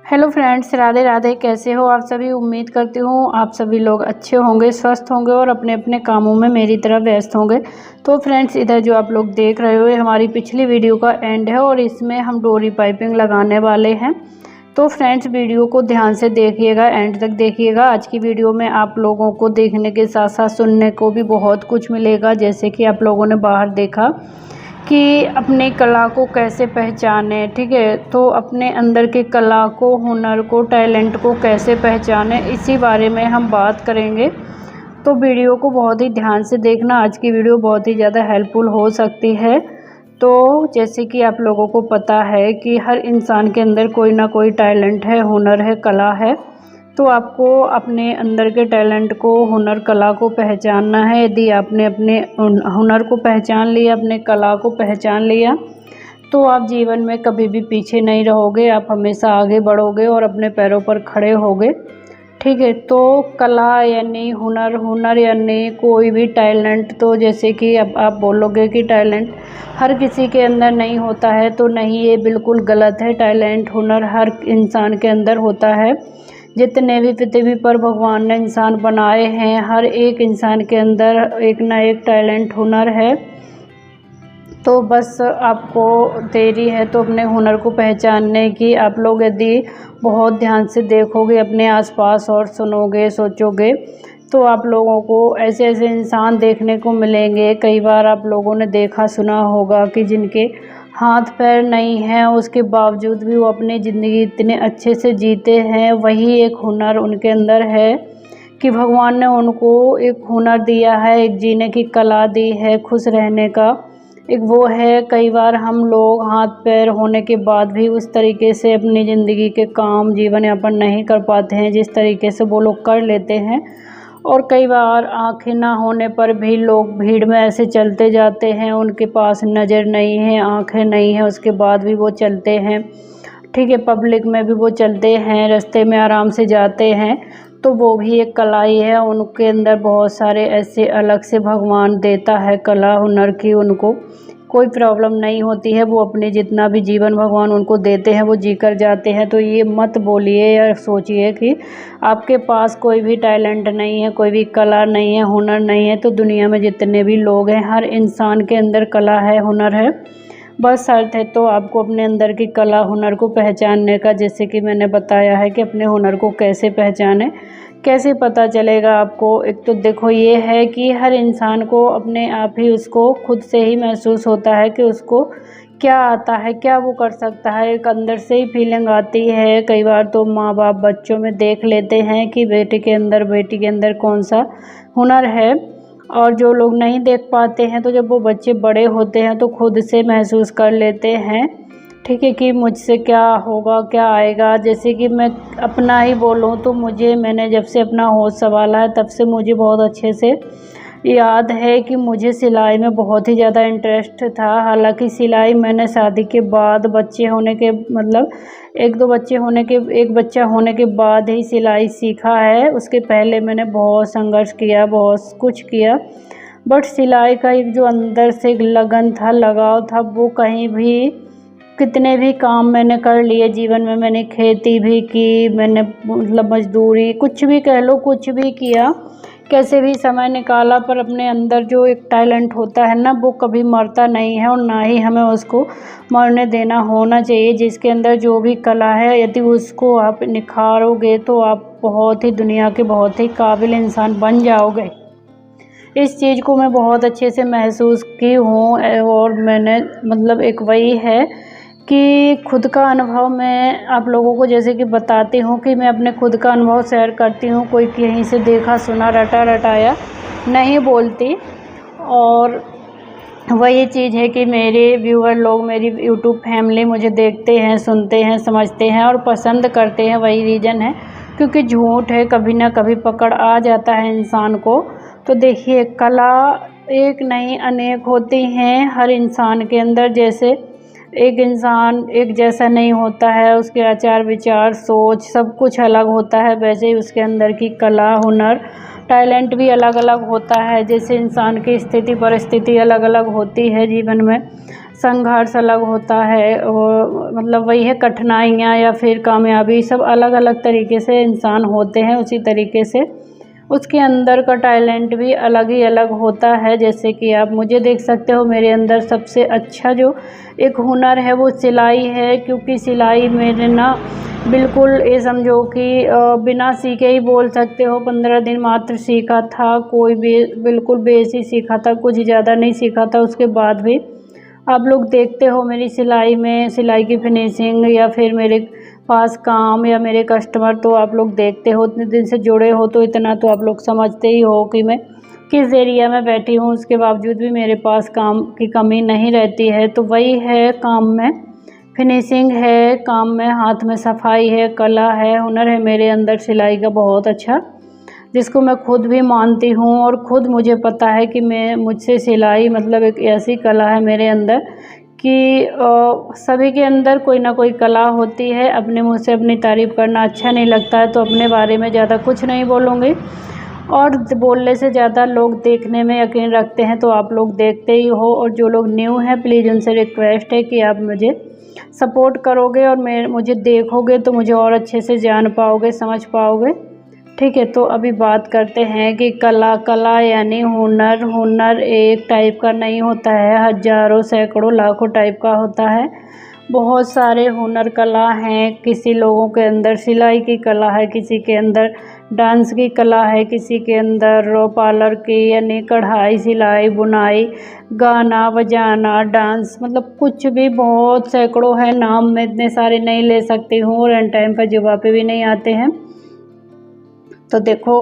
Hello friends, Radhe Radhe. कैसे हो आप सभी? उम्मीद करती हूँ आप सभी लोग अच्छे होंगे, स्वस्थ होंगे और अपने अपने कामों में मेरी तरह व्यस्त होंगे। तो फ्रेंड्स, इधर जो आप लोग देख रहे हो ये हमारी पिछली वीडियो का एंड है और इसमें हम डोरी पाइपिंग लगाने वाले हैं। तो फ्रेंड्स, वीडियो को ध्यान से देखिएगा, एंड तक देखिएगा। आज की वीडियो में आप लोगों को देखने के साथ साथ सुनने को भी बहुत कुछ मिलेगा। जैसे कि आप लोगों ने बाहर देखा कि अपनी कला को कैसे पहचाने, ठीक है। तो अपने अंदर के कला को, हुनर को, टैलेंट को कैसे पहचाने, इसी बारे में हम बात करेंगे। तो वीडियो को बहुत ही ध्यान से देखना। आज की वीडियो बहुत ही ज़्यादा हेल्पफुल हो सकती है। तो जैसे कि आप लोगों को पता है कि हर इंसान के अंदर कोई ना कोई टैलेंट है, हुनर है, कला है। तो आपको अपने अंदर के टैलेंट को, हुनर, कला को पहचानना है। यदि आपने अपने हुनर को पहचान लिया, अपने कला को पहचान लिया, तो आप जीवन में कभी भी पीछे नहीं रहोगे। आप हमेशा आगे बढ़ोगे और अपने पैरों पर खड़े होगे, ठीक है। तो कला यानी हुनर, हुनर यानी कोई भी टैलेंट। तो जैसे कि अब आप बोलोगे कि टैलेंट हर किसी के अंदर नहीं होता है, तो नहीं, ये बिल्कुल गलत है। टैलेंट, हुनर हर इंसान के अंदर होता है। जितने भी पृथ्वी पर भगवान ने इंसान बनाए हैं, हर एक इंसान के अंदर एक ना एक टैलेंट, हुनर है। तो बस आपको देरी है तो अपने हुनर को पहचानने की। आप लोग यदि बहुत ध्यान से देखोगे अपने आसपास और सुनोगे, सोचोगे, तो आप लोगों को ऐसे ऐसे इंसान देखने को मिलेंगे। कई बार आप लोगों ने देखा सुना होगा कि जिनके हाथ पैर नहीं हैं, उसके बावजूद भी वो अपनी ज़िंदगी इतने अच्छे से जीते हैं। वही एक हुनर उनके अंदर है कि भगवान ने उनको एक हुनर दिया है, एक जीने की कला दी है, खुश रहने का एक वो है। कई बार हम लोग हाथ पैर होने के बाद भी उस तरीके से अपनी ज़िंदगी के काम, जीवन यापन नहीं कर पाते हैं जिस तरीके से वो लोग कर लेते हैं। और कई बार आँखें ना होने पर भी लोग भीड़ में ऐसे चलते जाते हैं, उनके पास नज़र नहीं है, आँखें नहीं है, उसके बाद भी वो चलते हैं, ठीक है। पब्लिक में भी वो चलते हैं, रास्ते में आराम से जाते हैं। तो वो भी एक कला ही है। उनके अंदर बहुत सारे ऐसे अलग से भगवान देता है कला, हुनर की। उनको कोई प्रॉब्लम नहीं होती है, वो अपने जितना भी जीवन भगवान उनको देते हैं वो जी कर जाते हैं। तो ये मत बोलिए या सोचिए कि आपके पास कोई भी टैलेंट नहीं है, कोई भी कला नहीं है, हुनर नहीं है। तो दुनिया में जितने भी लोग हैं, हर इंसान के अंदर कला है, हुनर है। बस शर्त है तो आपको अपने अंदर की कला, हुनर को पहचानने का। जैसे कि मैंने बताया है कि अपने हुनर को कैसे पहचाने, कैसे पता चलेगा आपको। एक तो देखो, ये है कि हर इंसान को अपने आप ही, उसको खुद से ही महसूस होता है कि उसको क्या आता है, क्या वो कर सकता है। एक अंदर से ही फीलिंग आती है। कई बार तो माँ बाप बच्चों में देख लेते हैं कि बेटे के अंदर, बेटी के अंदर कौन सा हुनर है। और जो लोग नहीं देख पाते हैं, तो जब वो बच्चे बड़े होते हैं तो खुद से महसूस कर लेते हैं, ठीक है, कि मुझसे क्या होगा, क्या आएगा। जैसे कि मैं अपना ही बोलूँ तो मैंने जब से अपना होश संभाला है तब से मुझे बहुत अच्छे से याद है कि मुझे सिलाई में बहुत ही ज़्यादा इंटरेस्ट था। हालांकि सिलाई मैंने शादी के बाद, बच्चे होने के मतलब एक बच्चा होने के बाद ही सिलाई सीखा है। उसके पहले मैंने बहुत संघर्ष किया, बहुत कुछ किया। बट सिलाई का एक जो अंदर से एक लगन था, लगाव था, वो कहीं भी, कितने भी काम मैंने कर लिए जीवन में। मैंने खेती भी की, मैंने मतलब मजदूरी, कुछ भी कह लो, कुछ भी किया, कैसे भी समय निकाला। पर अपने अंदर जो एक टैलेंट होता है ना, वो कभी मरता नहीं है और ना ही हमें उसको मरने देना होना चाहिए। जिसके अंदर जो भी कला है, यदि उसको आप निखारोगे तो आप बहुत ही दुनिया के बहुत ही काबिल इंसान बन जाओगे। इस चीज़ को मैं बहुत अच्छे से महसूस की हूँ। और मैंने मतलब एक वही है कि खुद का अनुभव मैं आप लोगों को जैसे कि बताती हूँ कि मैं अपने खुद का अनुभव शेयर करती हूँ। कोई कहीं से देखा सुना, रटा रटाया नहीं बोलती। और वही चीज़ है कि मेरे व्यूअर लोग, मेरी यूट्यूब फैमिली मुझे देखते हैं, सुनते हैं, समझते हैं और पसंद करते हैं। वही रीज़न है, क्योंकि झूठ है कभी ना कभी पकड़ आ जाता है इंसान को। तो देखिए, कला एक नहीं अनेक होती हैं हर इंसान के अंदर। जैसे एक इंसान एक जैसा नहीं होता है, उसके आचार विचार, सोच, सब कुछ अलग होता है। वैसे ही उसके अंदर की कला, हुनर, टैलेंट भी अलग अलग होता है। जैसे इंसान की स्थिति परिस्थिति अलग अलग होती है जीवन में। संघर्ष अलग होता है, और मतलब वही है कठिनाइयाँ या फिर कामयाबी, सब अलग अलग तरीके से इंसान होते हैं। उसी तरीके से उसके अंदर का टैलेंट भी अलग ही अलग होता है। जैसे कि आप मुझे देख सकते हो, मेरे अंदर सबसे अच्छा जो एक हुनर है वो सिलाई है, क्योंकि सिलाई मेरे ना बिल्कुल ये समझो कि बिना सीखे ही बोल सकते हो 15 दिन मात्र सीखा था, कोई भी बिल्कुल बेस ही सीखा था, कुछ ज़्यादा नहीं सीखा था। उसके बाद भी आप लोग देखते हो मेरी सिलाई में, सिलाई की फिनिशिंग या फिर मेरे पास काम या मेरे कस्टमर, तो आप लोग देखते हो, इतने दिन से जुड़े हो तो इतना तो आप लोग समझते ही हो कि मैं किस एरिया में बैठी हूँ। उसके बावजूद भी मेरे पास काम की कमी नहीं रहती है। तो वही है, काम में फिनिशिंग है, काम में हाथ में सफाई है, कला है, हुनर है मेरे अंदर सिलाई का बहुत अच्छा, जिसको मैं खुद भी मानती हूँ। और खुद मुझे पता है कि मुझसे सिलाई मतलब एक ऐसी कला है मेरे अंदर कि सभी के अंदर कोई ना कोई कला होती है। अपने मुँह से अपनी तारीफ़ करना अच्छा नहीं लगता है, तो अपने बारे में ज़्यादा कुछ नहीं बोलूँगी। और बोलने से ज़्यादा लोग देखने में यकीन रखते हैं, तो आप लोग देखते ही हो। और जो लोग न्यू हैं, प्लीज़ उनसे रिक्वेस्ट है कि आप मुझे सपोर्ट करोगे और मुझे देखोगे तो मुझे और अच्छे से जान पाओगे, समझ पाओगे। ठीक है, तो अभी बात करते हैं कि कला यानी हुनर। हुनर एक टाइप का नहीं होता है, हज़ारों सैकड़ों लाखों टाइप का होता है। बहुत सारे हुनर कला हैं। किसी लोगों के अंदर सिलाई की कला है, किसी के अंदर डांस की कला है, किसी के अंदर पार्लर की यानी कढ़ाई, सिलाई, बुनाई, गाना बजाना, डांस, मतलब कुछ भी, बहुत सैकड़ों है। नाम मैं इतने सारे नहीं ले सकती हूँ और एन टाइम पर जवाब भी नहीं आते हैं। तो देखो,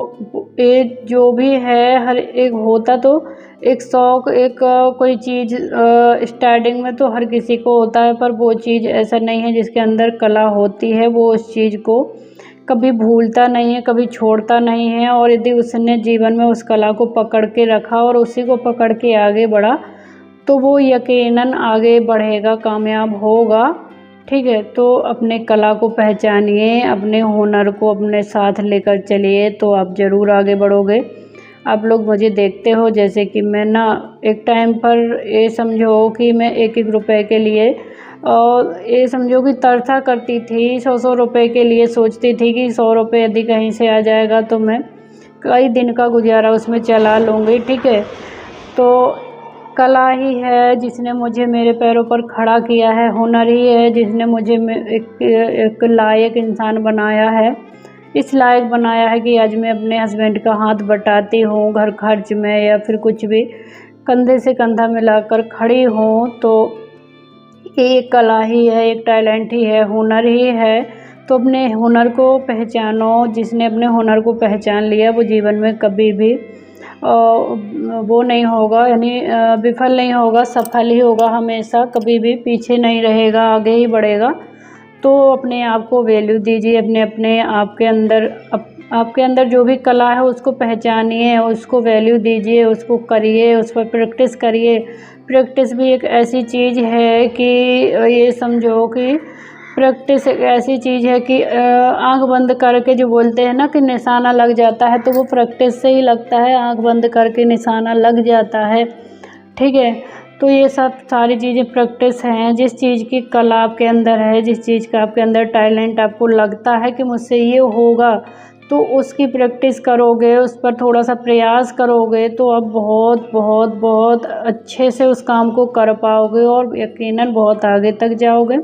ये जो भी है, हर एक होता तो एक शौक़, एक कोई चीज़ स्टार्टिंग में तो हर किसी को होता है, पर वो चीज़ ऐसा नहीं है जिसके अंदर कला होती है वो उस चीज़ को कभी भूलता नहीं है, कभी छोड़ता नहीं है। और यदि उसने जीवन में उस कला को पकड़ के रखा और उसी को पकड़ के आगे बढ़ा, तो वो यकीनन आगे बढ़ेगा, कामयाब होगा। ठीक है, तो अपने कला को पहचानिए, अपने हुनर को अपने साथ लेकर चलिए, तो आप ज़रूर आगे बढ़ोगे। आप लोग मुझे देखते हो, जैसे कि मैं ना एक टाइम पर ये समझो कि मैं एक एक रुपए के लिए और ये समझो कि तरसा करती थी, 100-100 रुपये के लिए सोचती थी कि 100 रुपये यदि कहीं से आ जाएगा तो मैं कई दिन का गुजारा उसमें चला लूँगी। ठीक है, तो कला ही है जिसने मुझे मेरे पैरों पर खड़ा किया है, हुनर ही है जिसने मुझे एक लायक इंसान बनाया है, इस लायक बनाया है कि आज मैं अपने हस्बैंड का हाथ बटाती हूँ घर खर्च में, या फिर कुछ भी कंधे से कंधा मिलाकर खड़ी हूँ। तो ये एक कला ही है, एक टैलेंट ही है, हुनर ही है। तो अपने हुनर को पहचानो। जिसने अपने हुनर को पहचान लिया वो जीवन में कभी भी वो नहीं होगा, यानी विफल नहीं होगा, सफल ही होगा हमेशा, कभी भी पीछे नहीं रहेगा, आगे ही बढ़ेगा। तो अपने आप को वैल्यू दीजिए, अपने आप के अंदर आपके अंदर जो भी कला है उसको पहचानिए, उसको वैल्यू दीजिए, उसको करिए, उस पर प्रैक्टिस करिए। प्रैक्टिस भी एक ऐसी चीज़ है कि ये समझो कि प्रैक्टिस एक ऐसी चीज़ है कि आँख बंद करके जो बोलते हैं ना कि निशाना लग जाता है, तो वो प्रैक्टिस से ही लगता है, आँख बंद करके निशाना लग जाता है। ठीक है, तो ये सब सारी चीज़ें प्रैक्टिस हैं। जिस चीज़ की कला आपके अंदर है, जिस चीज़ का आपके अंदर टैलेंट आपको लगता है कि मुझसे ये होगा, तो उसकी प्रैक्टिस करोगे, उस पर थोड़ा सा प्रयास करोगे, तो आप बहुत बहुत बहुत अच्छे से उस काम को कर पाओगे और यकीनन बहुत आगे तक जाओगे।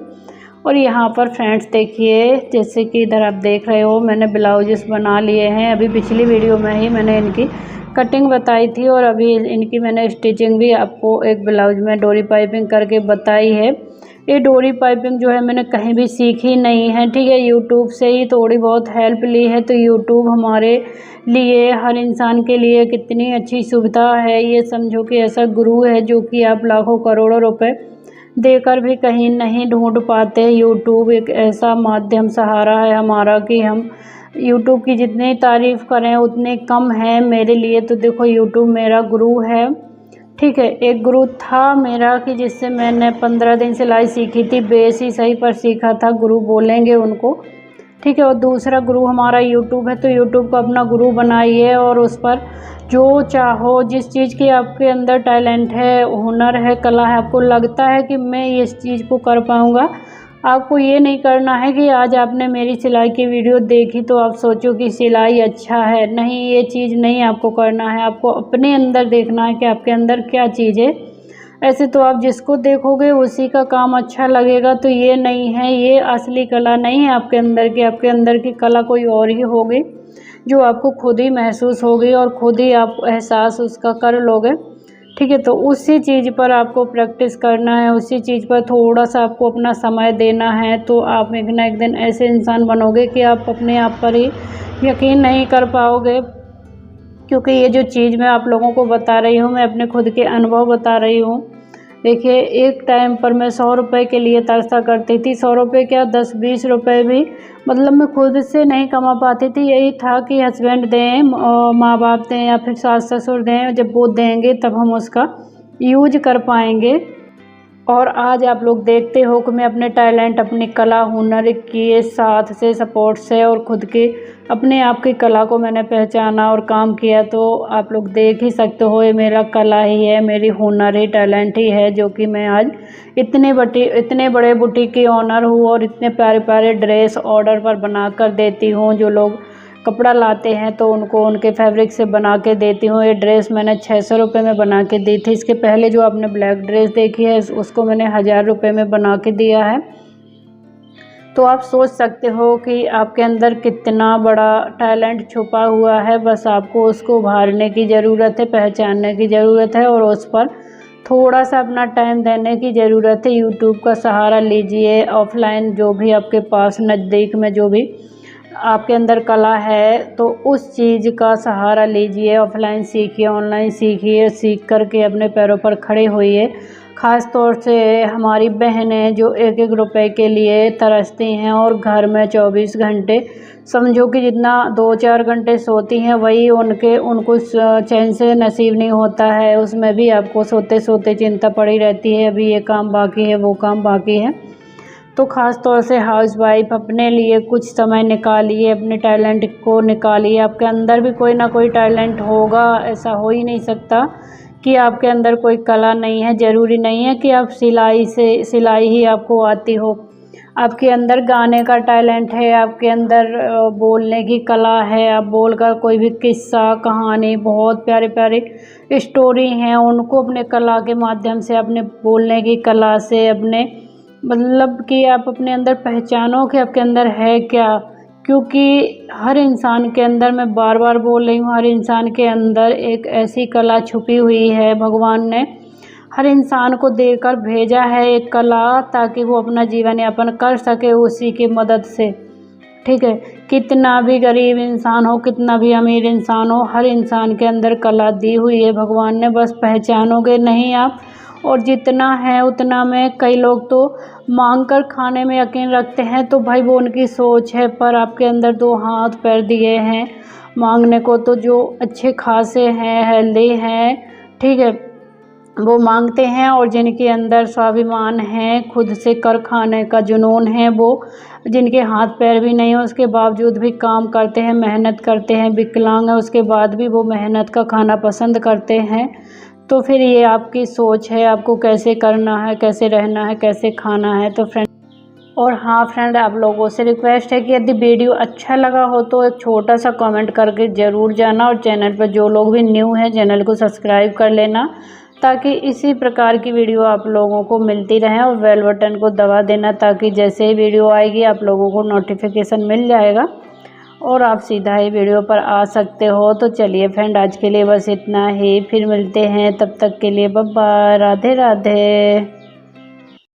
और यहाँ पर फ्रेंड्स देखिए, जैसे कि इधर आप देख रहे हो, मैंने ब्लाउजेस बना लिए हैं। अभी पिछली वीडियो में ही मैंने इनकी कटिंग बताई थी और अभी इनकी मैंने स्टिचिंग भी आपको एक ब्लाउज में डोरी पाइपिंग करके बताई है। ये डोरी पाइपिंग जो है मैंने कहीं भी सीखी नहीं है, ठीक है, यूट्यूब से ही थोड़ी बहुत हेल्प ली है। तो यूट्यूब हमारे लिए, हर इंसान के लिए कितनी अच्छी सुविधा है। ये समझो कि ऐसा गुरु है जो कि आप लाखों करोड़ों रुपए देकर भी कहीं नहीं ढूंढ पाते। यूट्यूब एक ऐसा माध्यम, सहारा है हमारा कि हम यूट्यूब की जितनी तारीफ़ करें उतनी कम है मेरे लिए। तो देखो, यूट्यूब मेरा गुरु है, ठीक है, एक गुरु था मेरा कि जिससे मैंने 15 दिन सिलाई सीखी थी, बेस ही सही पर सीखा था, गुरु बोलेंगे उनको। ठीक है। और दूसरा गुरु हमारा यूट्यूब है, तो यूट्यूब को अपना गुरु बनाइए और उस पर जो चाहो, जिस चीज़ की आपके अंदर टैलेंट है, हुनर है, कला है, आपको लगता है कि मैं इस चीज़ को कर पाऊँगा, आपको ये नहीं करना है कि आज आपने मेरी सिलाई की वीडियो देखी तो आप सोचो कि सिलाई अच्छा है। नहीं, ये चीज़ नहीं आपको करना है। आपको अपने अंदर देखना है कि आपके अंदर क्या चीज़ है। ऐसे तो आप जिसको देखोगे उसी का काम अच्छा लगेगा, तो ये नहीं है, ये असली कला नहीं है आपके अंदर की। आपके अंदर की कला कोई और ही होगी जो आपको खुद ही महसूस होगी और खुद ही आप एहसास उसका कर लोगे। ठीक है, तो उसी चीज़ पर आपको प्रैक्टिस करना है, उसी चीज़ पर थोड़ा सा आपको अपना समय देना है, तो आप एक ना एक दिन ऐसे इंसान बनोगे कि आप अपने आप पर ही यकीन नहीं कर पाओगे। क्योंकि ये जो चीज़ मैं आप लोगों को बता रही हूँ, मैं अपने खुद के अनुभव बता रही हूँ। देखिए, एक टाइम पर मैं 100 रुपये के लिए तरसा करती थी। 100 रुपये क्या, 10-20 रुपये भी मतलब मैं खुद से नहीं कमा पाती थी। यही था कि हस्बैंड दें, माँ बाप दें या फिर सास ससुर दें, जब वो देंगे तब हम उसका यूज कर पाएंगे। और आज आप लोग देखते हो कि मैं अपने टैलेंट, अपनी कला, हुनर के साथ से, सपोर्ट से और खुद के अपने आप की कला को मैंने पहचाना और काम किया। तो आप लोग देख ही सकते हो, ये मेरा कला ही है, मेरी हुनर ही, टैलेंट ही है, जो कि मैं आज इतने बड़े बुटीक की ओनर हूँ और इतने प्यारे प्यारे ड्रेस ऑर्डर पर बना कर देती हूँ। जो लोग कपड़ा लाते हैं तो उनको उनके फैब्रिक से बना के देती हूँ। ये ड्रेस मैंने 600 रुपये में बना के दी थी। इसके पहले जो आपने ब्लैक ड्रेस देखी है उसको मैंने 1000 रुपये में बना के दिया है। तो आप सोच सकते हो कि आपके अंदर कितना बड़ा टैलेंट छुपा हुआ है। बस आपको उसको उभारने की ज़रूरत है, पहचानने की ज़रूरत है और उस पर थोड़ा सा अपना टाइम देने की ज़रूरत है। यूट्यूब का सहारा लीजिए, ऑफलाइन जो भी आपके पास नज़दीक में जो भी आपके अंदर कला है तो उस चीज़ का सहारा लीजिए। ऑफलाइन सीखिए, ऑनलाइन सीखिए, सीख करके अपने पैरों पर खड़े होइए। ख़ास तौर से हमारी बहनें जो 1-1 रुपए के लिए तरसती हैं और घर में 24 घंटे, समझो कि जितना 2-4 घंटे सोती हैं वही उनको चैन से नसीब नहीं होता है। उसमें भी आपको सोते सोते चिंता पड़ी रहती है, अभी ये काम बाकी है, वो काम बाकी है। तो ख़ास तौर से हाउसवाइफ अपने लिए कुछ समय निकालिए, अपने टैलेंट को निकालिए। आपके अंदर भी कोई ना कोई टैलेंट होगा, ऐसा हो ही नहीं सकता कि आपके अंदर कोई कला नहीं है। ज़रूरी नहीं है कि आप सिलाई ही आपको आती हो। आपके अंदर गाने का टैलेंट है, आपके अंदर बोलने की कला है, आप बोलकर कोई भी किस्सा, कहानी, बहुत प्यारे प्यारे स्टोरी हैं उनको अपने कला के माध्यम से, अपने बोलने की कला से, अपने मतलब कि आप अपने अंदर पहचानो कि आपके अंदर है क्या। क्योंकि हर इंसान के अंदर, मैं बार बार बोल रही हूँ, हर इंसान के अंदर एक ऐसी कला छुपी हुई है। भगवान ने हर इंसान को देकर भेजा है एक कला, ताकि वो अपना जीवन यापन कर सके उसी की मदद से। ठीक है, कितना भी गरीब इंसान हो, कितना भी अमीर इंसान हो, हर इंसान के अंदर कला दी हुई है भगवान ने, बस पहचानोगे नहीं आप। और जितना है उतना में, कई लोग तो मांग कर खाने में यकीन रखते हैं, तो भाई वो उनकी सोच है। पर आपके अंदर 2 हाथ पैर दिए हैं मांगने को, तो जो अच्छे खासे हैं, हेल्दी हैं, ठीक है, वो मांगते हैं। और जिनके अंदर स्वाभिमान है, खुद से कर खाने का जुनून है, वो जिनके हाथ पैर भी नहीं हो उसके बावजूद भी काम करते हैं, मेहनत करते हैं, विकलांग है उसके बाद भी वो मेहनत का खाना पसंद करते हैं। तो फिर ये आपकी सोच है, आपको कैसे करना है, कैसे रहना है, कैसे खाना है। तो फ्रेंड, और हाँ फ्रेंड, आप लोगों से रिक्वेस्ट है कि यदि वीडियो अच्छा लगा हो तो एक छोटा सा कमेंट करके ज़रूर जाना। और चैनल पर जो लोग भी न्यू हैं चैनल को सब्सक्राइब कर लेना, ताकि इसी प्रकार की वीडियो आप लोगों को मिलती रहे। और बेल बटन को दबा देना, ताकि जैसे ही वीडियो आएगी आप लोगों को नोटिफिकेशन मिल जाएगा और आप सीधा ही वीडियो पर आ सकते हो। तो चलिए फ्रेंड, आज के लिए बस इतना ही, फिर मिलते हैं, तब तक के लिए बाय बाय, राधे राधे।